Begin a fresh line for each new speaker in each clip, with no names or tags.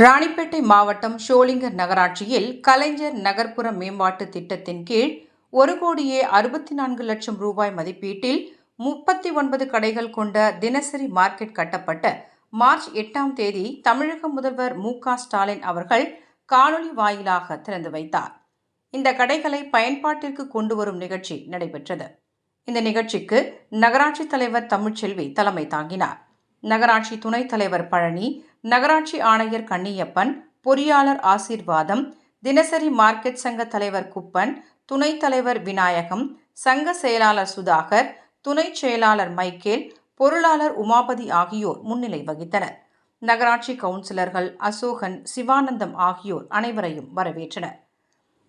ராணிப்பேட்டை மாவட்டம் ஷோலிங்கர் நகராட்சியில் கலைஞர் நகர்ப்புற மேம்பாட்டு திட்டத்தின் கீழ் 1,64,00,000 ரூபாய் மதிப்பீட்டில் 39 கடைகள் கொண்ட தினசரி மார்க்கெட் கட்டப்பட்ட மார்ச் 8ஆம் தேதி தமிழக முதல்வர் மு.க.ஸ்டாலின் அவர்கள் காணொலி வாயிலாக திறந்து வைத்தார். இந்த கடைகளை பயன்பாட்டிற்கு கொண்டு வரும் நிகழ்ச்சி நடைபெற்றது. இந்த நிகழ்ச்சிக்கு நகராட்சி தலைவர் தமிழ்ச்செல்வி தலைமை தாங்கினார். நகராட்சி துணைத் தலைவர் பழனி, நகராட்சி ஆணையர் கன்னியப்பன், பொறியாளர் ஆசீர்வாதம், தினசரி மார்க்கெட் சங்க தலைவர் குப்பன், துணைத் தலைவர் விநாயகம், சங்க செயலாளர் சுதாகர், துணை செயலாளர் மைக்கேல், பொருளாளர் உமாபதி ஆகியோர் முன்னிலை வகித்தனர். நகராட்சி கவுன்சிலர்கள் அசோகன், சிவானந்தம் ஆகியோர் அனைவரையும் வரவேற்றனர்.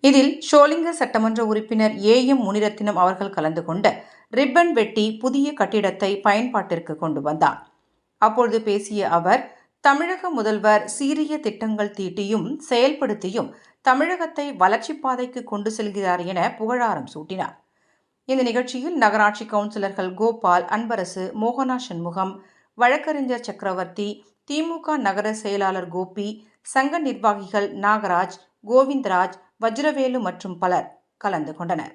இதில் ஷோலிங்கர் சட்டமன்ற உறுப்பினர் A.M. முனிரத்தினம் அவர்கள் கலந்து கொண்டு ரிப்பன் வெட்டி புதிய கட்டிடத்தை பயன்பாட்டிற்கு கொண்டு வந்தார். அப்பொழுது பேசிய அவர், தமிழக முதல்வர் சீரிய திட்டங்கள் தீட்டியும் செயல்படுத்தியும் தமிழகத்தை வளர்ச்சிப் பாதைக்கு கொண்டு செல்கிறார் என புகழாரம் சூட்டினார். இந்த நிகழ்ச்சியில் நகராட்சி கவுன்சிலர்கள் கோபால், அன்பரசு, மோகனா சண்முகம், வழக்கறிஞர் சக்கரவர்த்தி, திமுக நகர செயலாளர் கோபி, சங்க நிர்வாகிகள் நாகராஜ், கோவிந்தராஜ், வஜ்ரவேலு மற்றும் பலர் கலந்து கொண்டனர்.